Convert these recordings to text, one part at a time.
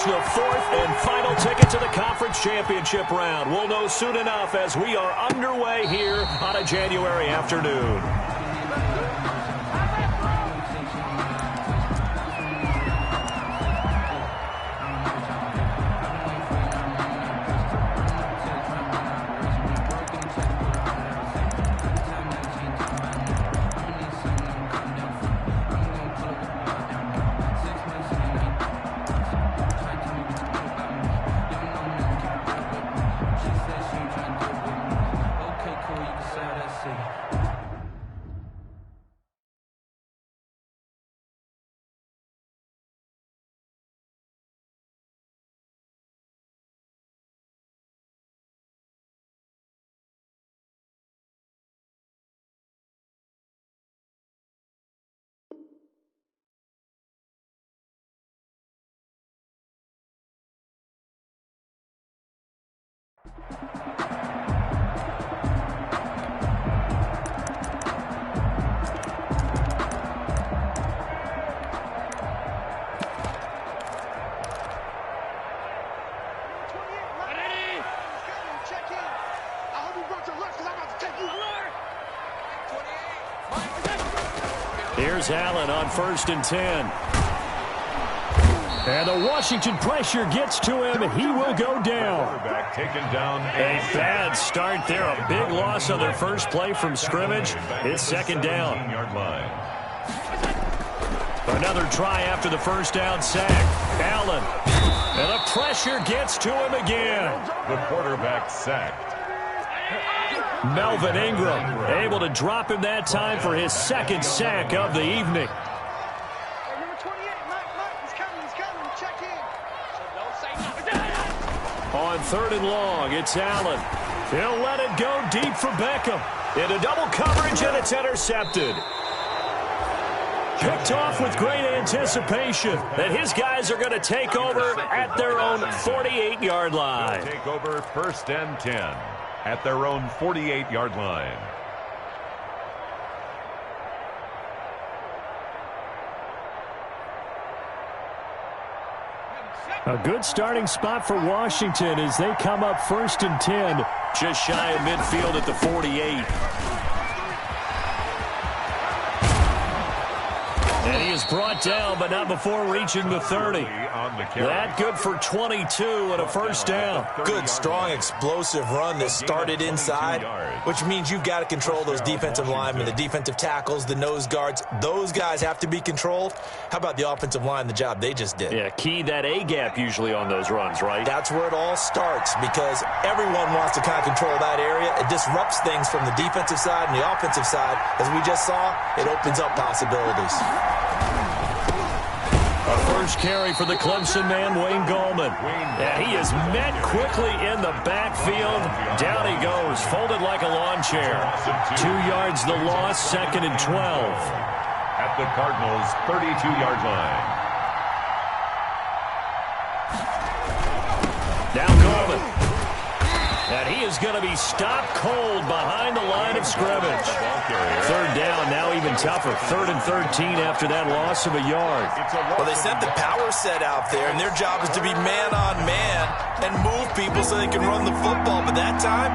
The fourth and final ticket to the conference championship round. We'll know soon enough as we are underway here on a January afternoon. Here's Allen on 1st and 10. And the Washington pressure gets to him, and he will go down. Quarterback taken down. A bad start there. A big loss on their first play from scrimmage. It's 2nd down. Another try after the first down sack. Allen. And the pressure gets to him again. The quarterback sacked. Melvin Ingram able to drop him that time for his 2nd sack of the evening. On 3rd and long, it's Allen. He'll let it go deep for Beckham. Into double coverage, and it's intercepted. Picked off with great anticipation that his guys are going to take over at their own 48-yard line. Take over 1st and 10 at their own 48-yard line. A good starting spot for Washington as they come up 1st and 10. Just shy of midfield at the 48. And he is brought down, but not before reaching the 30. That good for 22 and a 1st down. Good, strong, explosive run that started inside, which means you've got to control those defensive linemen, the defensive tackles, the nose guards. Those guys have to be controlled. How about the offensive line, the job they just did? Yeah, key that A-gap usually on those runs, right? That's where it all starts because everyone wants to kind of control that area. It disrupts things from the defensive side and the offensive side. As we just saw, it opens up possibilities. A first carry for the Clemson man, Wayne Gallman. And he is met quickly in the backfield. Down he goes, folded like a lawn chair. 2 yards the loss, 2nd and 12. At the Cardinals' 32-yard line. Now Gallman. And he is going to be stopped cold behind the line of scrimmage. 3rd down, now even tougher. 3rd and 13 after that loss of a yard. Well, they sent the power set out there, and their job is to be man-on-man and move people so they can run the football. But that time,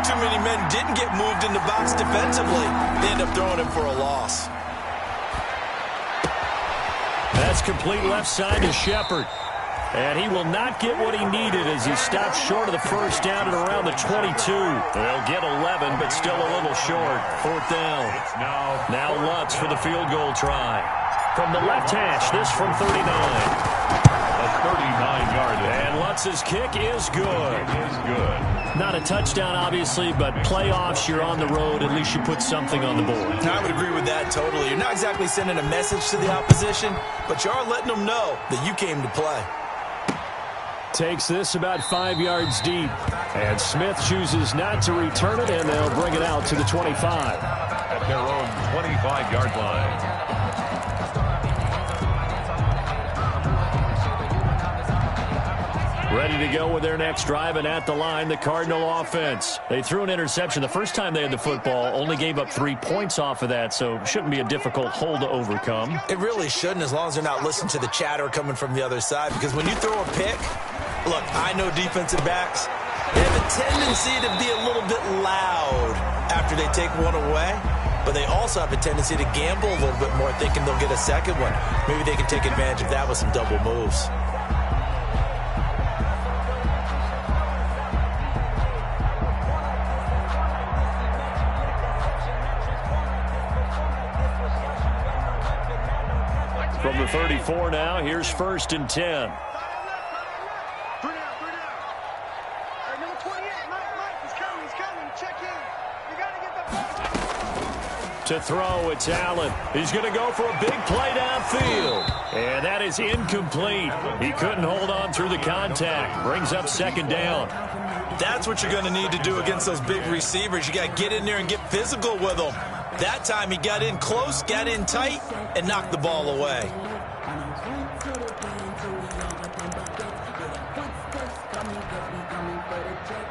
too many men didn't get moved in the box defensively. They end up throwing him for a loss. That's complete left side to Shepard. And he will not get what he needed as he stops short of the 1st down at around the 22. They'll get 11, but still a little short. 4th down. Now Lutz for the field goal try. From the left hash, this from 39. A 39-yard. And Lutz's kick is good. It is good. Not a touchdown, obviously, but playoffs, you're on the road. At least you put something on the board. I would agree with that totally. You're not exactly sending a message to the opposition, but you are letting them know that you came to play. Takes this about 5 yards deep. And Smith chooses not to return it, and they'll bring it out to the 25. At their own 25-yard line. Ready to go with their next drive, and at the line, the Cardinal offense. They threw an interception the first time they had the football, only gave up 3 points off of that, so shouldn't be a difficult hole to overcome. It really shouldn't, as long as they're not listening to the chatter coming from the other side, because when you throw a pick, look, I know defensive backs, they have a tendency to be a little bit loud after they take one away, but they also have a tendency to gamble a little bit more, thinking they'll get a second one. Maybe they can take advantage of that with some double moves. From the 34 now, here's 1st and 10. To throw, it's Allen. He's going to go for a big play downfield. And that is incomplete. He couldn't hold on through the contact. Brings up 2nd down. That's what you're going to need to do against those big receivers. You got to get in there and get physical with them. That time he got in close, got in tight, and knocked the ball away.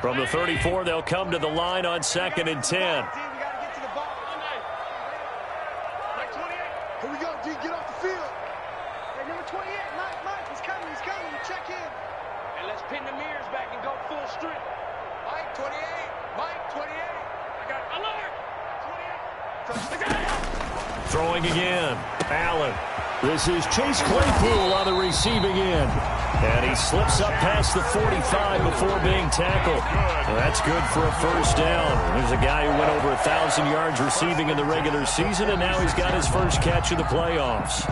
From the 34, they'll come to the line on 2nd and 10. Here we go, D. Get off the field. Hey, number 28, Mike, he's coming. Check in. And let's pin the mirrors back and go full strength. Mike, 28. I got alert. 28. Throwing again. Allen. This is Chase Claypool on the receiving end. And he slips up past the 45 before being tackled. Well, that's good for a 1st down. There's a guy who went over 1,000 yards receiving in the regular season, and now he's got his first catch of the playoffs.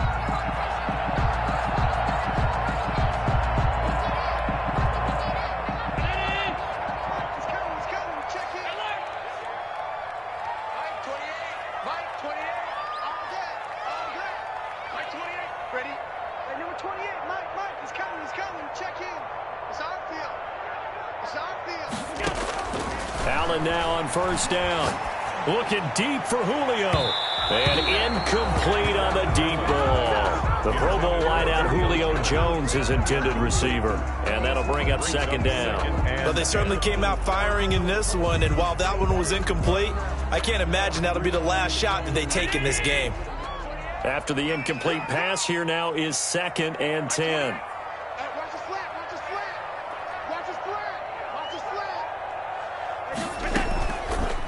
Allen now on 1st down. Looking deep for Julio. And incomplete on the deep ball. The Pro Bowl wideout Julio Jones is intended receiver. And that'll bring up 2nd down. But they certainly came out firing in this one. And while that one was incomplete, I can't imagine that'll be the last shot that they take in this game. After the incomplete pass, here now is 2nd and 10.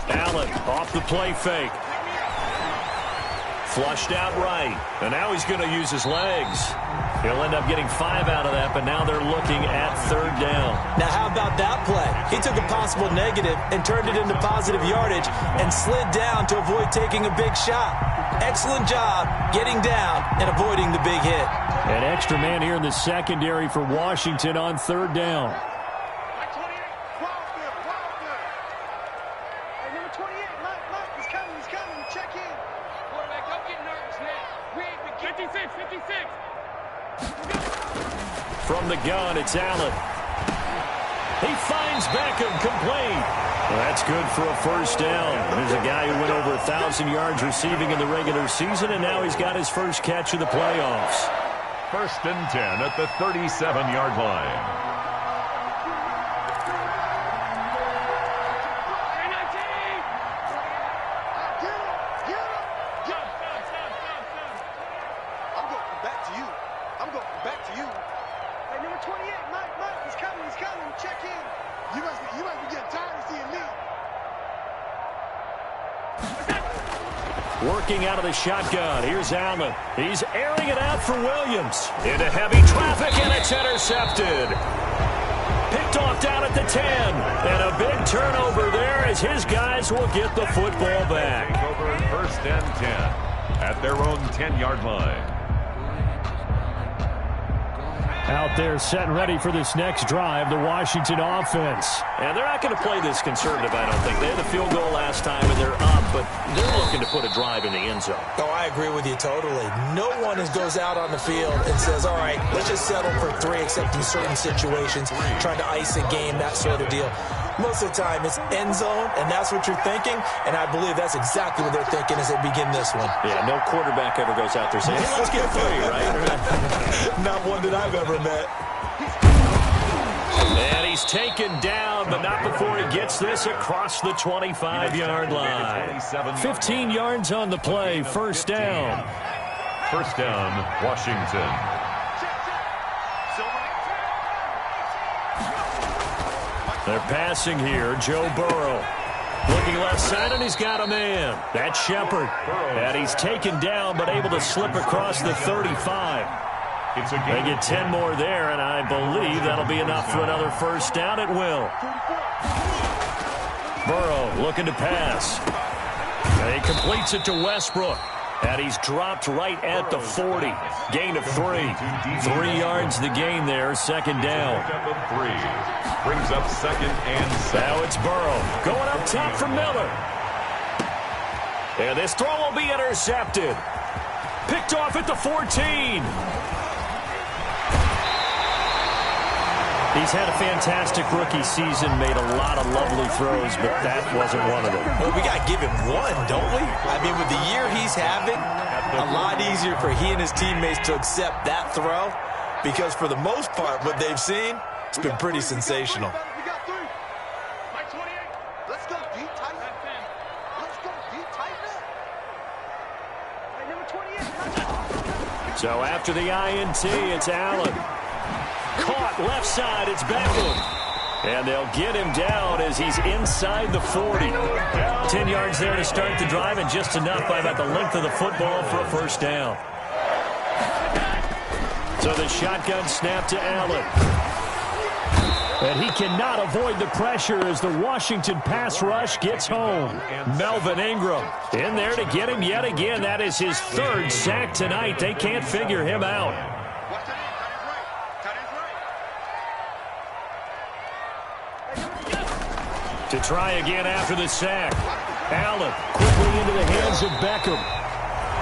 Allen off the play fake. Flushed out right. And now he's going to use his legs. He'll end up getting 5 out of that, but now they're looking at 3rd down. Now, how about that play? He took a possible negative and turned it into positive yardage and slid down to avoid taking a big shot. Excellent job getting down and avoiding the big hit. An extra man here in the secondary for Washington on 3rd down. From the gun, it's Allen. He finds Beckham, complete. Well, that's good for a 1st down. There's a guy who went over 1,000 yards receiving in the regular season, and now he's got his first catch of the playoffs. 1st and 10 at the 37-yard line. Working out of the shotgun. Here's Allen. He's airing it out for Williams. Into heavy traffic, and it's intercepted. Picked off down at the 10. And a big turnover there as his guys will get the football back. Over 1st and 10 at their own 10-yard line. Out there set and ready for this next drive, the Washington offense. And they're not going to play this conservative, I don't think. They had the field goal last time, and they're up, but they're looking to put a drive in the end zone. Oh, I agree with you totally. No one goes out on the field and says, all right, let's just settle for 3, except in certain situations, trying to ice a game, that sort of deal. Most of the time, it's end zone, and that's what you're thinking, and I believe that's exactly what they're thinking as they begin this one. Yeah, no quarterback ever goes out there saying, hey, let's get 3, right? Not one that I've ever met. he's taken down, but not before he gets this across the 25-yard line. 15 yards on the play, first down. First down, Washington. They're passing here, Joe Burrow. Looking left side, and he's got a man. That's Shepard. And he's taken down, but able to slip across the 35. They get 10 more there, and I believe that'll be enough for another first down. It will. Burrow looking to pass. And he completes it to Westbrook. And he's dropped right at the 40. Gain of 3. 3 yards the gain there, second down. Brings up second and 7. Now it's Burrow going up top for Miller. And this throw will be intercepted. Picked off at the 14. He's had a fantastic rookie season, made a lot of lovely throws, but that wasn't one of them. Well, we got to give him one, don't we? I mean, with the year he's having, a lot easier for he and his teammates to accept that throw, because for the most part, what they've seen, it's been pretty sensational. We got 3. Mike 28. Let's go deep tight. Let's go deep tight now. Hey, number 28. So after the INT, it's Allen. Caught left side, it's Beckham. And they'll get him down as he's inside the 40. 10 yards there to start the drive, and just enough by about the length of the football for a first down. So the shotgun snap to Allen. And he cannot avoid the pressure as the Washington pass rush gets home. Melvin Ingram in there to get him yet again. That is his 3rd sack tonight. They can't figure him out. To try again after the sack. Allen quickly into the hands of Beckham.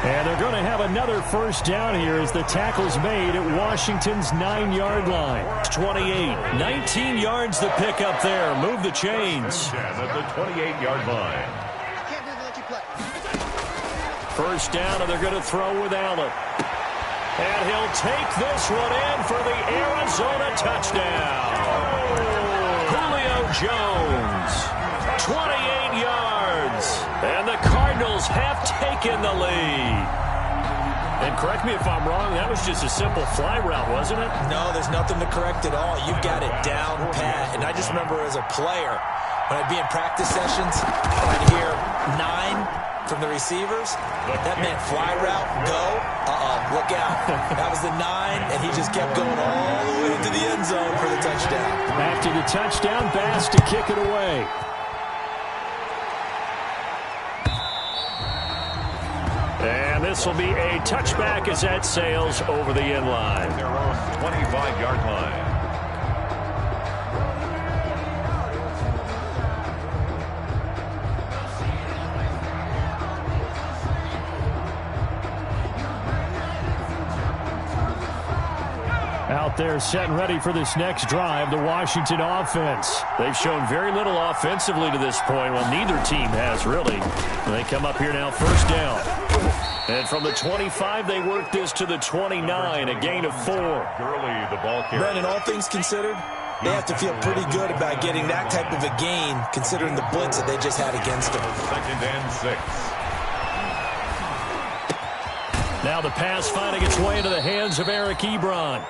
And they're going to have another first down here as the tackle's made at Washington's 9-yard line. 28. 19 yards the pick up there. Move the chains. At the 28-yard line. First down, and they're going to throw with Allen. And he'll take this one in for the Arizona touchdown. Julio Jones, 28 yards, and the Cardinals have taken the lead. And correct me if I'm wrong, that was just a simple fly route, wasn't it? No, there's nothing to correct at all. You've got it down pat. And I just remember as a player, when I'd be in practice sessions, and I'd hear 9 from the receivers, that meant fly route, go, look out. That was the 9, and he just kept going all the way into the end zone for the touchdown. After the touchdown, Bass to kick it away. And this will be a touchback as that sails over the end line. Their own 25-yard line. Out there set and ready for this next drive, the Washington offense. They've shown very little offensively to this point. Well, neither team has really. They come up here now, first down. And from the 25, they work this to the 29, a gain of 4. Gurley, the ball carrier. Brandon, all things considered, they have to feel pretty good about getting that type of a gain, considering the blitz that they just had against them. Second and 6. Now the pass finding its way into the hands of Eric Ebron.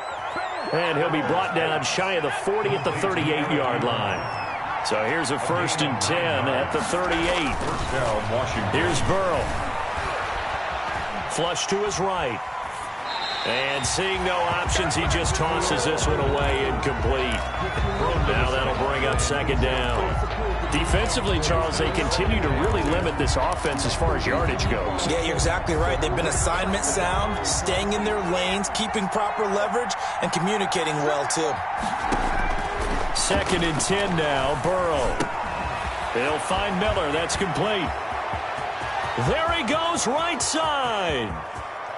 And he'll be brought down shy of the 40 at the 38-yard line. So here's a 1st and 10 at the 38. First down, Washington. Here's Burrow. Flush to his right. And seeing no options, he just tosses this one away incomplete. Now that'll bring up second down. Defensively, Charles, they continue to really limit this offense as far as yardage goes. Yeah, you're exactly right. They've been assignment sound, staying in their lanes, keeping proper leverage, and communicating well, too. Second and 10 now, Burrow. They'll find Miller. That's complete. There he goes, right side.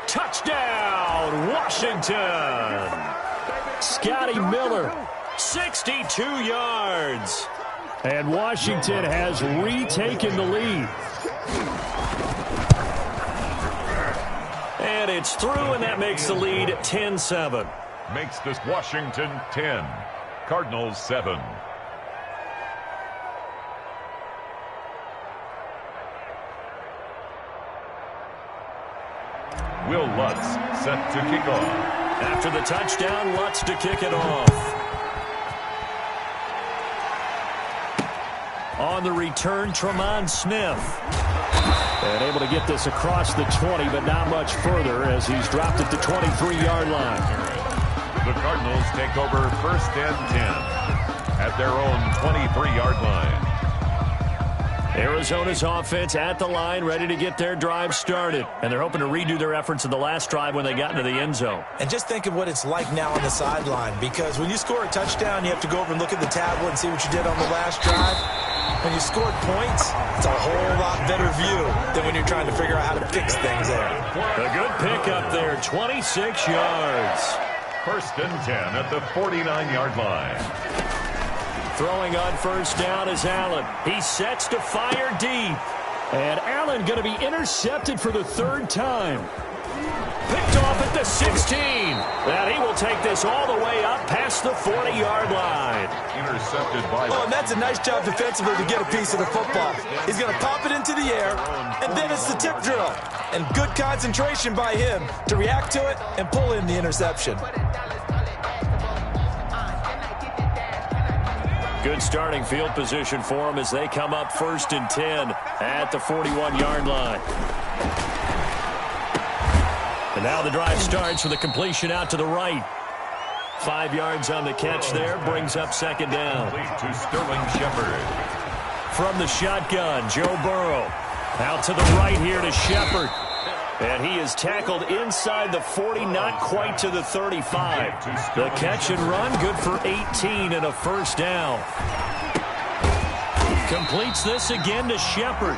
Touchdown, Washington. Scotty Miller, 62 yards. And Washington has retaken the lead. And it's through, and that makes the lead 10-7. Makes this Washington 10. Cardinals 7. Will Lutz set to kick off. After the touchdown, Lutz to kick it off. On the return, Tremont Smith. And able to get this across the 20, but not much further as he's dropped it to 23-yard line. The Cardinals take over 1st and 10 at their own 23-yard line. Arizona's offense at the line, ready to get their drive started. And they're hoping to redo their efforts in the last drive when they got into the end zone. And just think of what it's like now on the sideline, because when you score a touchdown, you have to go over and look at the tablet and see what you did on the last drive. When you scored points, it's a whole lot better view than when you're trying to figure out how to fix things there. A good pick up there, 26 yards. 1st and 10 at the 49-yard line. Throwing on 1st down is Allen. He sets to fire deep. And Allen going to be intercepted for the 3rd time. Picked off at the 16. And he will take this all the way up past the 40-yard line. Intercepted by... Oh, and that's a nice job defensively to get a piece of the football. He's going to pop it into the air, and then it's the tip drill. And good concentration by him to react to it and pull in the interception. Good starting field position for them as they come up 1st and 10 at the 41-yard line. And now the drive starts with a completion out to the right. 5 yards on the catch there, brings up 2nd down. To Sterling Shepard. From the shotgun, Joe Burrow. Out to the right here to Shepard. And he is tackled inside the 40, not quite to the 35. The catch and run, good for 18 and a 1st down. Completes this again to Shepard.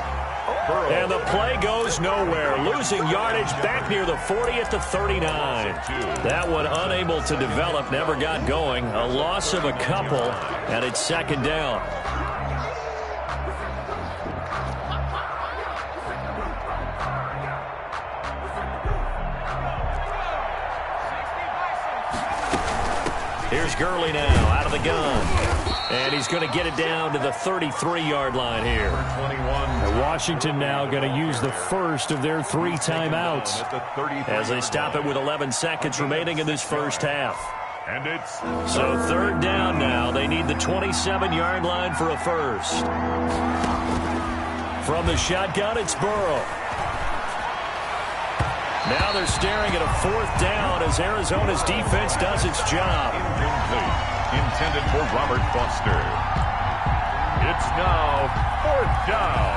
And the play goes nowhere. Losing yardage back near the 40 at the 39. That one unable to develop, never got going. A loss of a couple, and it's 2nd down. Here's Gurley now out of the gun. And he's going to get it down to the 33-yard line here. And Washington now going to use the 1st of their 3 timeouts as they stop it with 11 seconds remaining in this 1st half. And it's... So 3rd down now. They need the 27-yard line for a 1st. From the shotgun, it's Burrow. Now they're staring at a 4th down as Arizona's defense does its job. Intended for Robert Foster. It's now 4th down.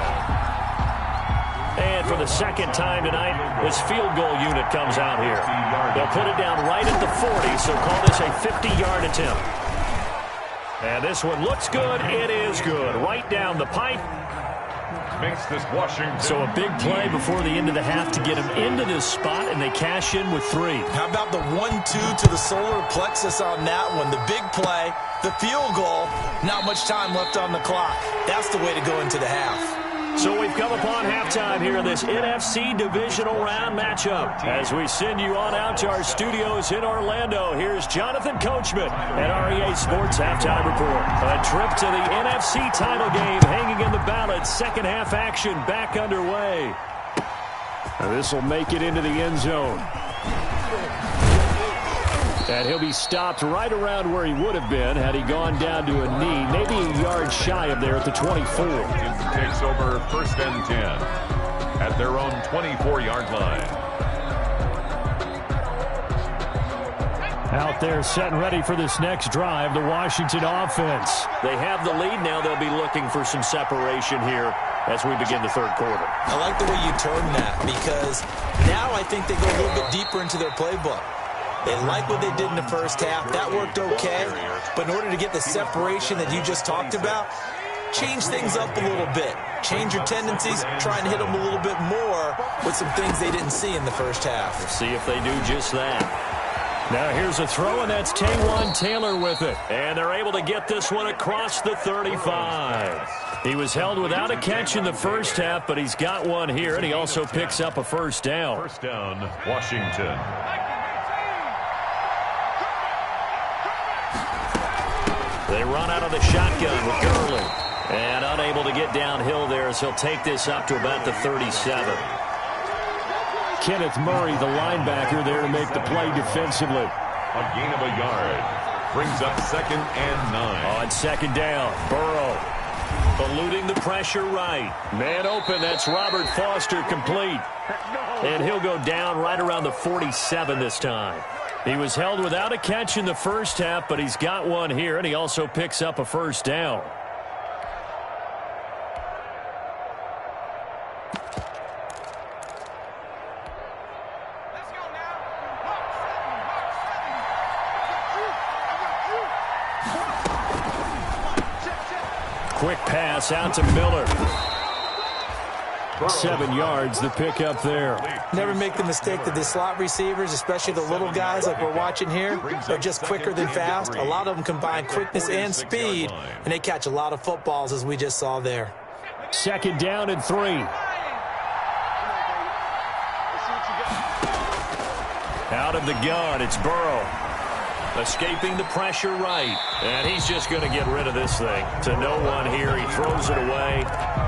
And for the 2nd time tonight, this field goal unit comes out here. They'll put it down right at the 40, so call this a 50-yard attempt. And this one looks good. It is good. Right down the pipe. Makes this Washington. So a big play before the end of the half to get him into this spot, and they cash in with 3. How about the 1-2 to the solar plexus on that one? The big play, the field goal, not much time left on the clock. That's the way to go into the half. So we've come upon halftime here in this NFC divisional round matchup. As we send you on out to our studios in Orlando, here's Jonathan Coachman at REA Sports Halftime Report. A trip to the NFC title game hanging in the balance. 2nd half action back underway. This will make it into the end zone. And he'll be stopped right around where he would have been had he gone down to a knee, maybe a yard shy of there at the 24. Takes over 1st and 10 at their own 24-yard line. Out there set and ready for this next drive, the Washington offense. They have the lead now. They'll be looking for some separation here as we begin the 3rd quarter. I like the way you term that, because now I think they go a little bit deeper into their playbook. They like what they did in the 1st half. That worked okay. But in order to get the separation that you just talked about, change things up a little bit. Change your tendencies. Try and hit them a little bit more with some things they didn't see in the 1st half. We'll see if they do just that. Now here's a throw, and that's Taywan Taylor with it. And they're able to get this one across the 35. He was held without a catch in the 1st half, but he's got one here, and he also picks up a 1st down. 1st down, Washington. They run out of the shotgun with Gurley. And unable to get downhill there as he'll take this up to about the 37. Kenneth Murray, the linebacker, there to make the play defensively. A gain of a yard. Brings up 2nd and 9. On 2nd down, Burrow eluding the pressure right. Man open, that's Robert Foster complete. And he'll go down right around the 47 this time. He was held without a catch in the first half, but he's got one here, and he also picks up a first down. Quick pass out to Miller. 7 yards, the pickup there. Never make the mistake that the slot receivers, especially the little guys like we're watching here, are just quicker than fast. A lot of them combine quickness and speed, and they catch a lot of footballs, as we just saw there. 2nd down and 3. Out of the gun, it's Burrow. Escaping the pressure right. And he's just going to get rid of this thing. To no one here. He throws it away.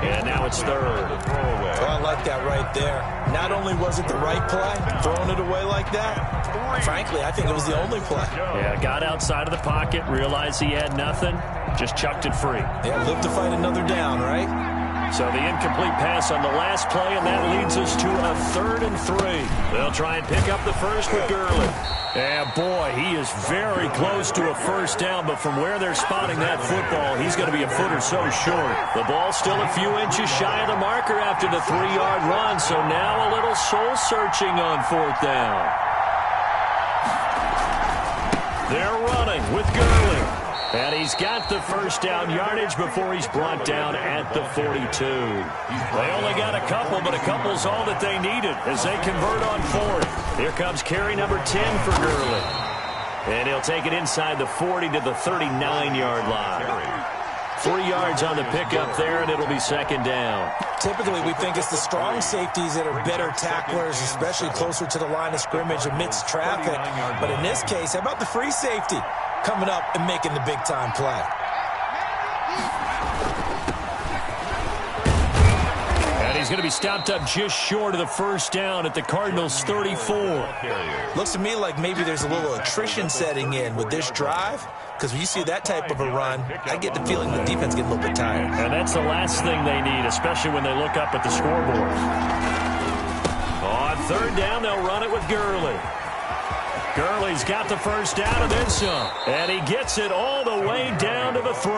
And now it's 3rd. Oh, I like that right there. Not only was it the right play, throwing it away like that, frankly, I think it was the only play. Yeah, got outside of the pocket, realized he had nothing, just chucked it free. Yeah, live to fight another down, right? So the incomplete pass on the last play, and that leads us to a 3rd and 3. They'll try and pick up the first with Gurley. And boy, he is very close to a first down, but from where they're spotting that football, he's going to be a foot or so short. The ball still a few inches shy of the marker after the 3-yard run, so now a little soul-searching on 4th down. They're running with Gurley. And he's got the first down yardage before he's brought down at the 42. They only got a couple, but a couple's all that they needed as they convert on 4th. Here comes carry number 10 for Gurley. And he'll take it inside the 40 to the 39-yard line. 3 yards on the pickup there, and it'll be 2nd down. Typically, we think it's the strong safeties that are better tacklers, especially closer to the line of scrimmage amidst traffic. But in this case, how about the free safety coming up and making the big-time play? And he's going to be stopped up just short of the first down at the Cardinals' 34. Looks to me like maybe there's a little attrition setting in with this drive, because when you see that type of a run, I get the feeling the defense getting a little bit tired. And that's the last thing they need, especially when they look up at the scoreboard. On 3rd down, they'll run it with Gurley. Gurley's got the first down and then some. And he gets it all the way down to the 3.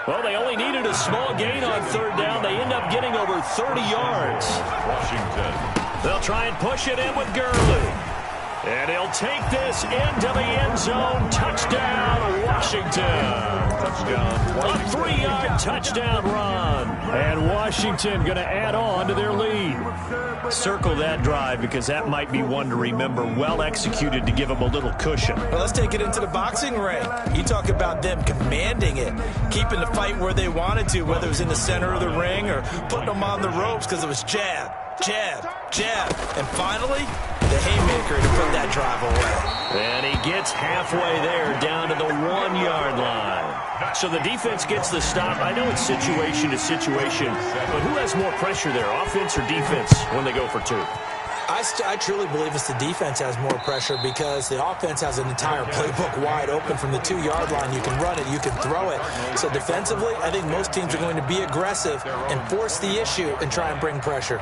Well, they only needed a small gain on 3rd down. They end up getting over 30 yards. Washington. They'll try and push it in with Gurley. And he'll take this into the end zone. Touchdown, Washington. Touchdown. A 3-yard touchdown run. And Washington going to add on to their lead. Circle that drive because that might be one to remember. Well executed to give them a little cushion. Well, let's take it into the boxing ring. You talk about them commanding it, keeping the fight where they wanted to, whether it was in the center of the ring or putting them on the ropes because it was jab, jab, jab. And finally, the haymaker to put that drive away. And he gets halfway there down to the 1-yard line. So the defense gets the stop. I know it's situation to situation, but who has more pressure there, offense or defense, when they go for 2? I truly believe it's the defense has more pressure because the offense has an entire playbook wide open from the 2-yard line. You can run it, you can throw it. So defensively, I think most teams are going to be aggressive and force the issue and try and bring pressure.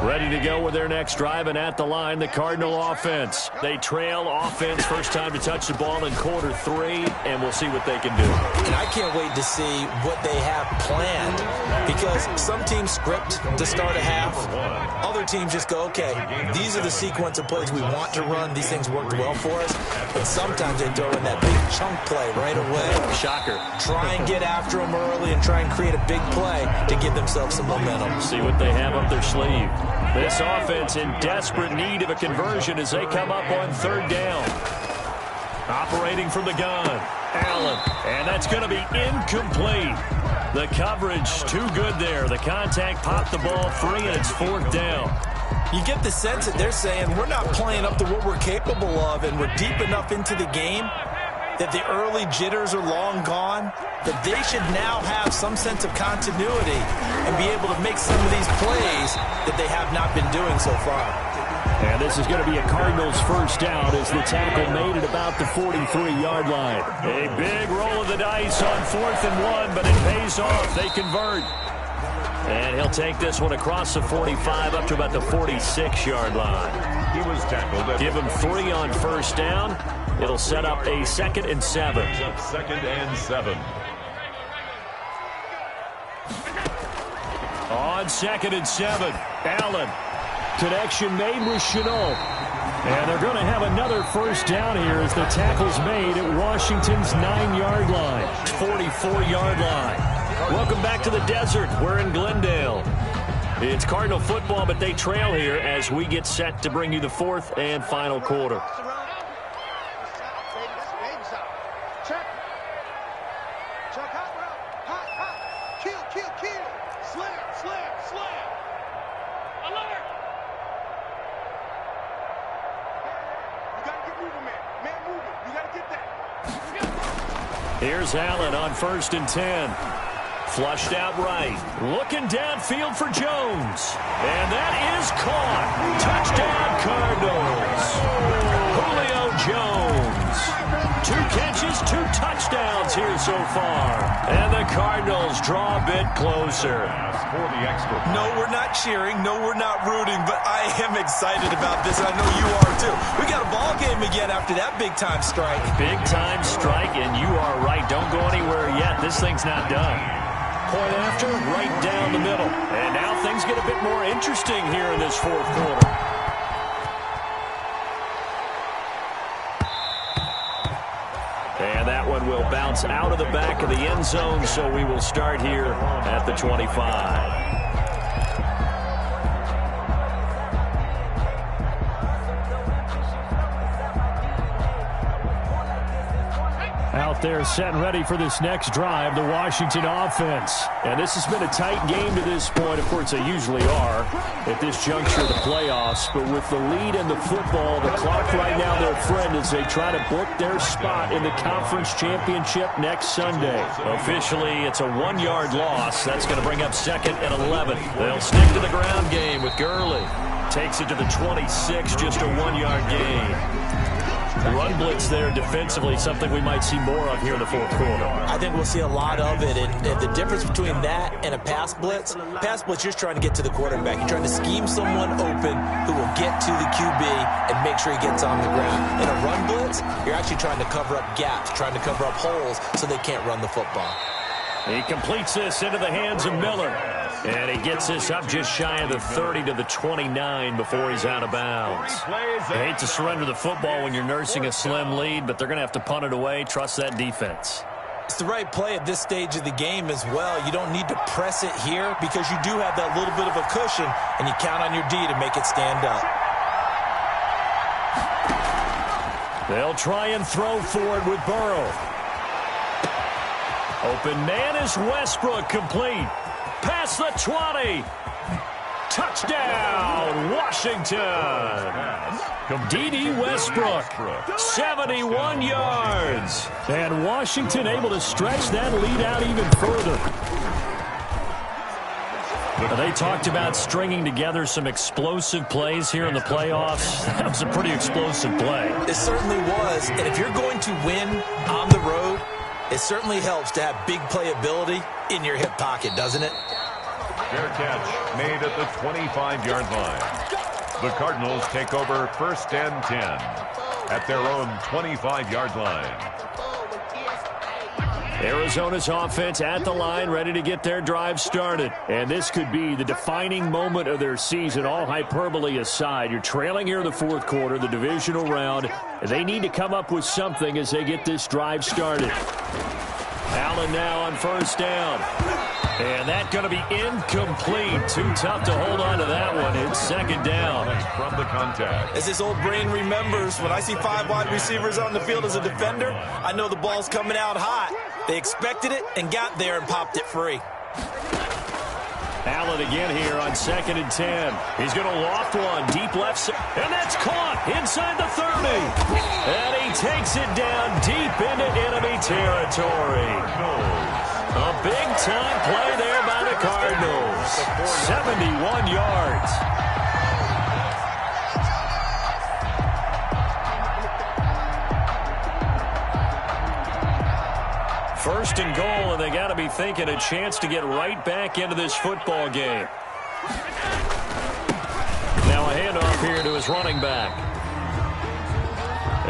Ready to go with their next drive, and at the line, the Cardinal offense. They trail offense, first time to touch the ball in quarter 3, and we'll see what they can do. And I can't wait to see what they have planned, because some teams script to start a half. Other teams just go, okay, these are the sequence of plays we want to run. These things worked well for us. And sometimes they throw in that big chunk play right away. Shocker. Try and get after them early and try and create a big play to give themselves some momentum. See what they have up their sleeve. This offense in desperate need of a conversion as they come up on 3rd down. Operating from the gun, Allen, and that's going to be incomplete. The coverage too good there. The contact popped the ball free, and it's 4th down. You get the sense that they're saying we're not playing up to what we're capable of, and we're deep enough into the game that the early jitters are long gone, that they should now have some sense of continuity and be able to make some of these plays that they have not been doing so far. And this is going to be a Cardinals first down as the tackle made at about the 43-yard line. A big roll of the dice on 4th and 1, but it pays off. They convert. And he'll take this one across the 45 up to about the 46-yard line. He was tackled. Give him 3 on first down. It'll set up a 2nd and 7. 2nd and 7. On 2nd and 7, Allen. Connection made with Chenault. And they're going to have another first down here as the tackle's made at Washington's 9-yard line. 44-yard line. Welcome back to the desert. We're in Glendale. It's Cardinal football, but they trail here as we get set to bring you the 4th and final quarter. Here's Allen on 1st and 10. Flushed out right. Looking downfield for Jones. And that is caught. Touchdown, Cardinals. Julio Jones. 2 catches, 2 touchdowns here so far. And the Cardinals draw a bit closer. For the extra. No, we're not cheering. No, we're not rooting. But I am excited about this. I know you are, too. We got a ball game again after that big-time strike. Big-time strike, and you are right. Don't go anywhere yet. This thing's not done. Point after, right down the middle. And now things get a bit more interesting here in this 4th quarter. And that one will bounce out of the back of the end zone, so we will start here at the 25. Out there set and ready for this next drive, the Washington offense. And this has been a tight game to this point. Of course, they usually are at this juncture of the playoffs. But with the lead in the football, the clock right now their friend as they try to book their spot in the conference championship next Sunday. Officially, it's a 1-yard loss. That's going to bring up 2nd and 11. They'll stick to the ground game with Gurley. Takes it to the 26, just a 1-yard gain. Run blitz there defensively, something we might see more of here in the 4th quarter. I think we'll see a lot of it. And the difference between that and a pass blitz, you're just trying to get to the quarterback. You're trying to scheme someone open who will get to the QB and make sure he gets on the ground. In a run blitz, you're actually trying to cover up gaps, trying to cover up holes so they can't run the football. He completes this into the hands of Miller. And he gets this up just shy of the 30 to the 29 before he's out of bounds. You hate to surrender the football when you're nursing a slim lead, but they're going to have to punt it away. Trust that defense. It's the right play at this stage of the game as well. You don't need to press it here because you do have that little bit of a cushion, and you count on your D to make it stand up. They'll try and throw for it with Burrow. Open man is Westbrook, complete. Past the 20. Touchdown, Washington. D.D. Westbrook, 71 yards. And Washington able to stretch that lead out even further. They talked about stringing together some explosive plays here in the playoffs. That was a pretty explosive play. It certainly was. And if you're going to win on the road, it certainly helps to have big playability in your hip pocket, doesn't it? Fair catch made at the 25-yard line. The Cardinals take over 1st and 10 at their own 25-yard line. Arizona's offense at the line, ready to get their drive started. And this could be the defining moment of their season, all hyperbole aside. You're trailing here in the 4th quarter, the divisional round. They need to come up with something as they get this drive started. Allen now on 1st down. And that's going to be incomplete. Too tough to hold on to that one. It's 2nd down. From the contact. As his old brain remembers, when I see 5 wide receivers on the field as a defender, I know the ball's coming out hot. They expected it and got there and popped it free. Allen again here on 2nd and 10. He's going to loft one deep left side, and that's caught inside the 30. And he takes it down deep into enemy territory. A big-time play there by the Cardinals. 71 yards. First and goal, and they got to be thinking a chance to get right back into this football game. Now a handoff here to his running back.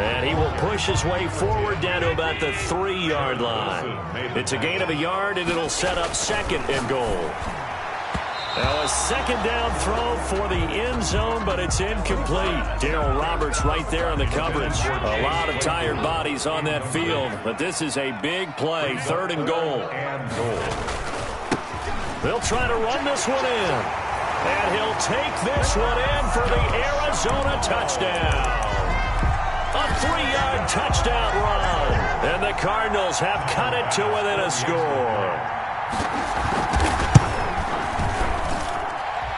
And he will push his way forward down to about the 3-yard line. It's a gain of a yard, and it'll set up 2nd and goal. Now a 2nd down throw for the end zone, but it's incomplete. Darryl Roberts right there on the coverage. A lot of tired bodies on that field, but this is a big play. 3rd and goal. They'll try to run this one in. And he'll take this one in for the Arizona touchdown. A 3-yard touchdown run. And the Cardinals have cut it to within a score.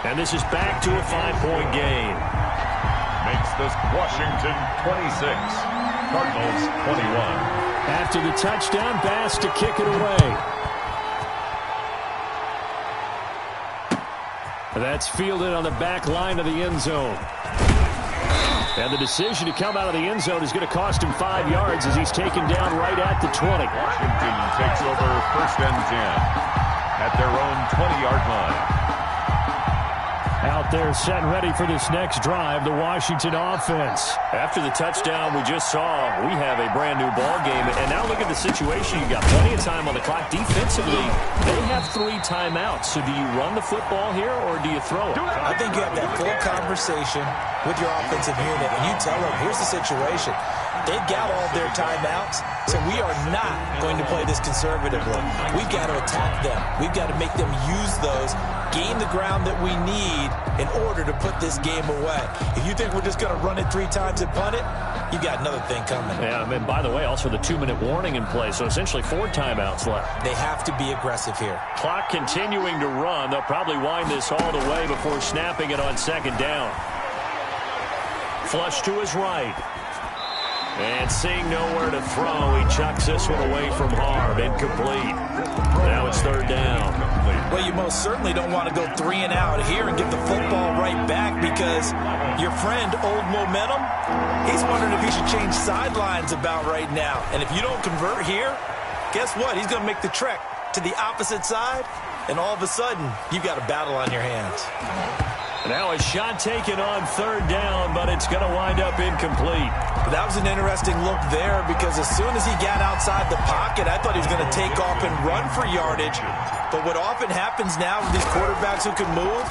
And this is back to a 5-point game. Makes this Washington 26, Cardinals 21. After the touchdown, Bass to kick it away. That's fielded on the back line of the end zone. And the decision to come out of the end zone is going to cost him 5 yards as he's taken down right at the 20. Washington takes over 1st and 10 at their own 20-yard line. Out there set and ready for this next drive, the Washington offense. After the touchdown we just saw, we have a brand-new ball game. And now look at the situation. You've got plenty of time on the clock. Defensively, they have 3 timeouts. So do you run the football here or do you throw it? I think you have that full conversation with your offensive unit, and you tell them, here's the situation. They've got all their timeouts, so we are not going to play this conservatively. We've got to attack them. We've got to make them use those, gain the ground that we need in order to put this game away. If you think we're just going to run it 3 times and punt it, you've got another thing coming. Yeah, and by the way, also the 2-minute warning in play, so essentially 4 timeouts left. They have to be aggressive here. Clock continuing to run. They'll probably wind this all the way before snapping it on 2nd down. Flush to his right. And seeing nowhere to throw, he chucks this one away from Harb. Incomplete. Now it's 3rd down. Well, you most certainly don't want to go 3 and out here and get the football right back because your friend, Old Momentum, he's wondering if he should change sidelines about right now. And if you don't convert here, guess what? He's going to make the trek to the opposite side, and all of a sudden, you've got a battle on your hands. Now a shot taken on 3rd down, but it's going to wind up incomplete. That was an interesting look there because as soon as he got outside the pocket, I thought he was going to take off and run for yardage. But what often happens now with these quarterbacks who can move,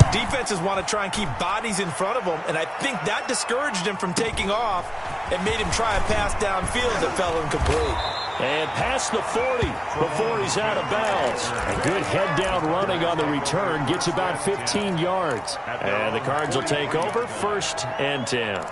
defenses want to try and keep bodies in front of them, and I think that discouraged him from taking off and made him try a pass downfield that fell incomplete. And past the 40 before he's out of bounds. A good head-down running on the return gets about 15 yards. And the Cards will take over 1st and 10.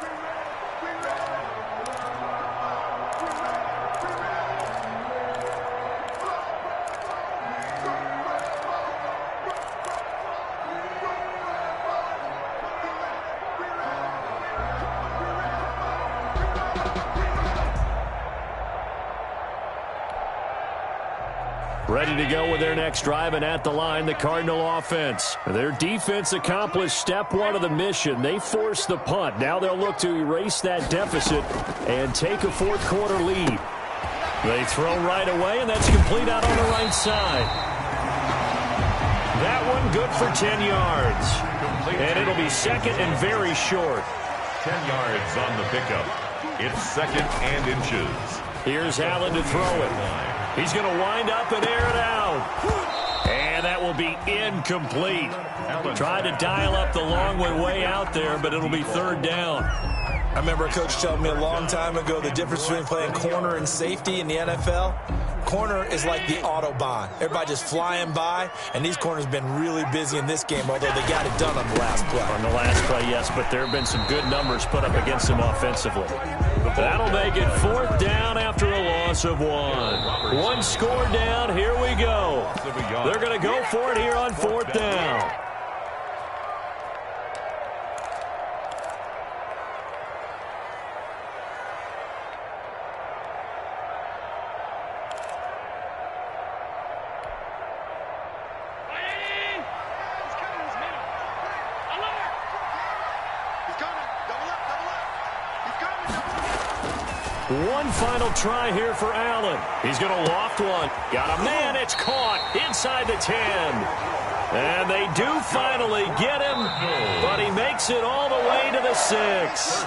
Ready to go with their next drive, and at the line, the Cardinal offense. Their defense accomplished step 1 of the mission. They forced the punt. Now they'll look to erase that deficit and take a 4th quarter lead. They throw right away, and that's complete out on the right side. That one good for 10 yards. And it'll be 2nd and very short. 10 yards on the pickup. It's 2nd and inches. Here's Allen to throw it. He's going to wind up and air it out. And that will be incomplete. Tried to dial up the long way out there, but it'll be 3rd down. I remember a coach telling me a long time ago the difference between playing corner and safety in the NFL. Corner is like the Autobahn. Everybody just flying by, and these corners have been really busy in this game, although they got it done on the last play. On the last play, yes, but there have been some good numbers put up against them offensively. That'll make it 4th down after a long loss of 1. One score down. Here we go. They're going to go for it here on 4th down. One final try here for Allen. He's going to loft one. Got a man. It's caught inside the 10. And they do finally get him, but he makes it all the way to the 6.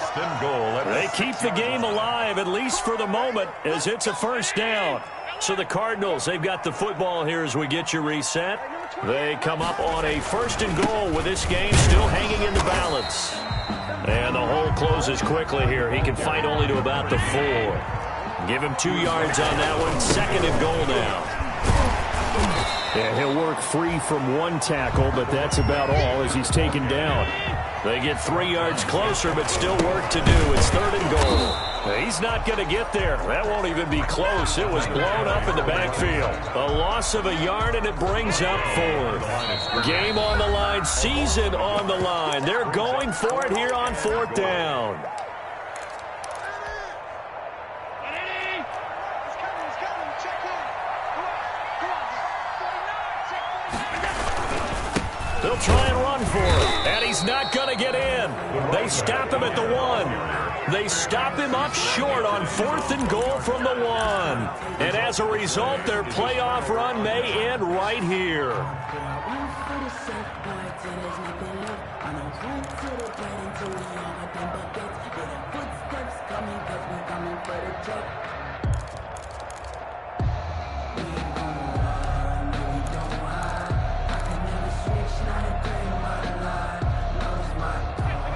They keep the game alive, at least for the moment, as it's a 1st down. So the Cardinals, they've got the football here as we get you reset. They come up on a 1st and goal with this game still hanging in the balance. And the hole closes quickly here. He can fight only to about the 4. Give him 2 yards on that one. 2nd and goal now. And he'll work free from 1 tackle, but that's about all as he's taken down. They get 3 yards closer, but still work to do. It's 3rd and goal. He's not going to get there. That won't even be close. It was blown up in the backfield. A loss of a yard, and it brings up 4th. Game on the line, season on the line. They're going for it here on 4th down. They'll try and run for it, and he's not going to get in. They stop him at the 1. They stop him up short on 4th and goal from the 1. And as a result, their playoff run may end right here.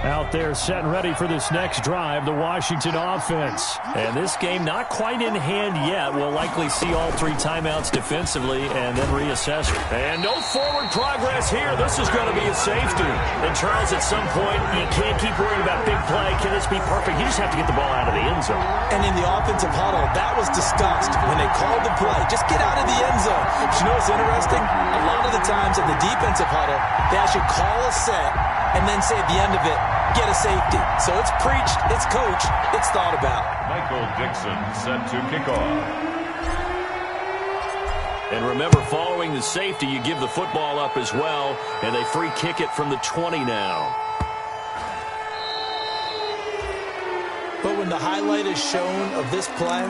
Out there set and ready for this next drive, the Washington offense. And this game not quite in hand yet. We'll likely see all 3 timeouts defensively and then reassess. And no forward progress here. This is going to be a safety. And Charles, at some point, you can't keep worrying about big play. Can this be perfect? You just have to get the ball out of the end zone. And in the offensive huddle, that was discussed when they called the play. Just get out of the end zone. But you know what's interesting? A lot of the times in the defensive huddle, they actually call a set and then say at the end of it, get a safety. So it's preached, it's coached, it's thought about. Michael Dixon set to kick off. And remember, following the safety, you give the football up as well, and they free kick it from the 20 now. But when the highlight is shown of this play,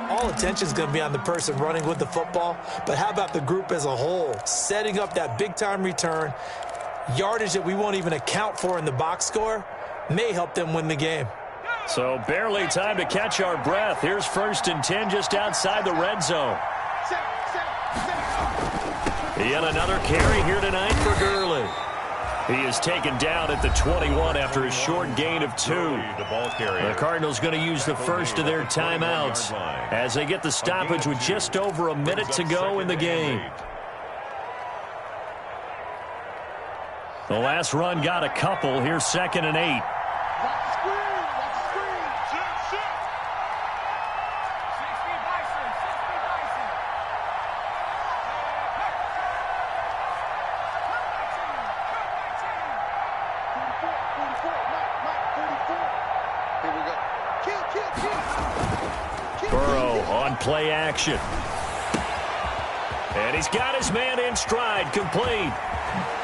all attention is going to be on the person running with the football. But how about the group as a whole, setting up that big-time return, yardage that we won't even account for in the box score, may help them win the game. So barely time to catch our breath. Here's 1st and 10 just outside the red zone. Yet another carry here tonight for Gurley. He is taken down at the 21 after a short gain of 2. The Cardinals going to use the first of their timeouts as they get the stoppage with just over a minute to go in the game. The last run got a couple. Here's 2nd and 8. Burrow on play action. And he's got his man in stride, complete.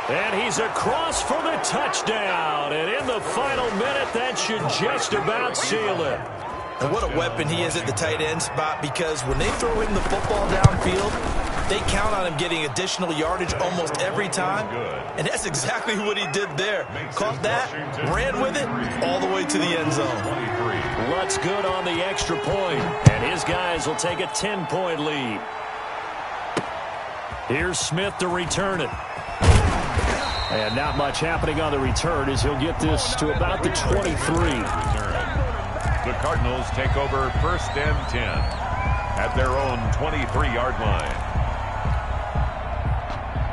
And he's across for the touchdown. And in the final minute, that should just about seal it. And what a weapon he is at the tight end spot, because when they throw him the football downfield, they count on him getting additional yardage almost every time. And that's exactly what he did there. Caught that, ran with it, all the way to the end zone. Lutz good on the extra point, and his guys will take a 10-point lead. Here's Smith to return it. And not much happening on the return as he'll get this to about the 23. The Cardinals take over 1st and 10 at their own 23-yard line.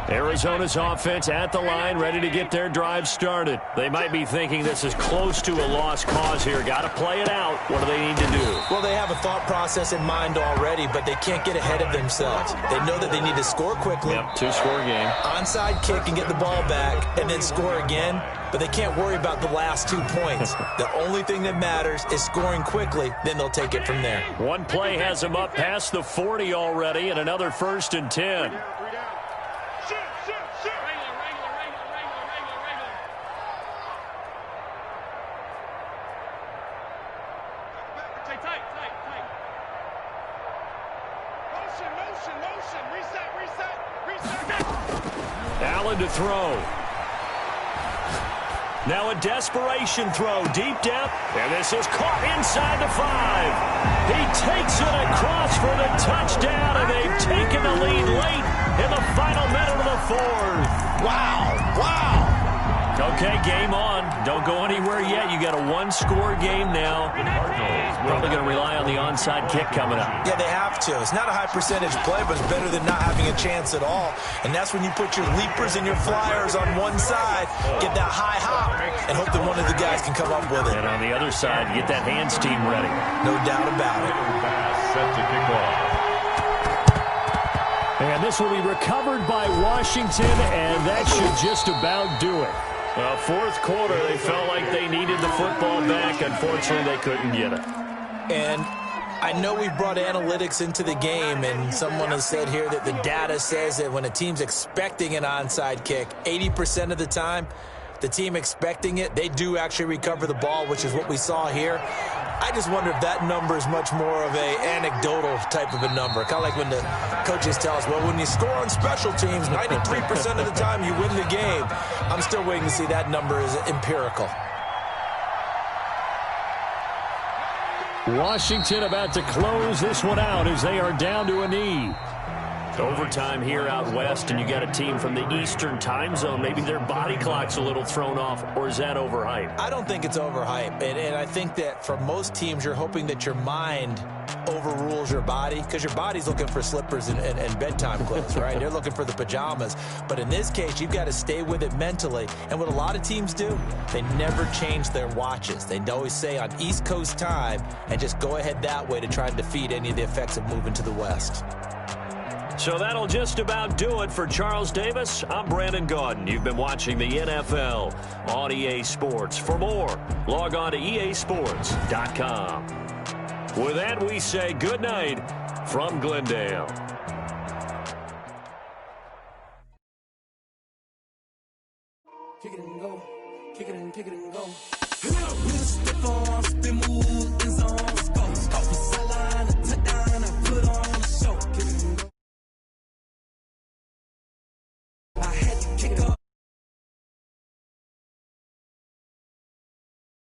Arizona's offense at the line, ready to get their drive started. They might be thinking this is close to a lost cause here. Got to play it out. What do they need to do? Well, they have a thought process in mind already, but they can't get ahead of themselves. They know that they need to score quickly. Yep, two-score game. Onside kick and get the ball back, and then score again. But they can't worry about the last 2 points. The only thing that matters is scoring quickly, then they'll take it from there. One play has them up past the 40 already, and another 1st and 10. Allen to throw. Now a desperation throw, deep depth, and this is caught inside the 5. He takes it across for the touchdown, and they've taken the lead late in the final minute of the 4th. Wow, wow. Okay, game on. Don't go anywhere yet. You got a one-score game now. Probably going to rely on the onside kick coming up. Yeah, they have to. It's not a high-percentage play, but it's better than not having a chance at all. And that's when you put your leapers and your flyers on one side, get that high hop, and hope that one of the guys can come up with it. And on the other side, get that hands team ready. No doubt about it. Set to kick off. And this will be recovered by Washington, and that should just about do it. Well, 4th quarter, they felt like they needed the football back. Unfortunately, they couldn't get it. And I know we brought analytics into the game, and someone has said here that the data says that when a team's expecting an onside kick, 80% of the time, the team expecting it, they do actually recover the ball, which is what we saw here. I just wonder if that number is much more of a anecdotal type of a number. Kind of like when the coaches tell us, well, when you score on special teams, 93% of the time you win the game. I'm still waiting to see that number is empirical. Washington about to close this one out as they are down to a knee. Overtime here out west, and you got a team from the Eastern time zone. Maybe their body clock's a little thrown off, or is that overhyped? I don't think it's overhyped, and I think that for most teams, you're hoping that your mind overrules your body, because your body's looking for slippers and bedtime clothes, right? They're looking for the pajamas. But in this case, you've got to stay with it mentally. And what a lot of teams do, they never change their watches. They always say on East Coast time, and just go ahead that way to try and defeat any of the effects of moving to the West. So that'll just about do it for Charles Davis. I'm Brandon Gaudin. You've been watching the NFL on EA Sports. For more, log on to easports.com. With that, we say good night from Glendale. Kick it and go. Kick it and go. With a stiff arm, spin move in zone.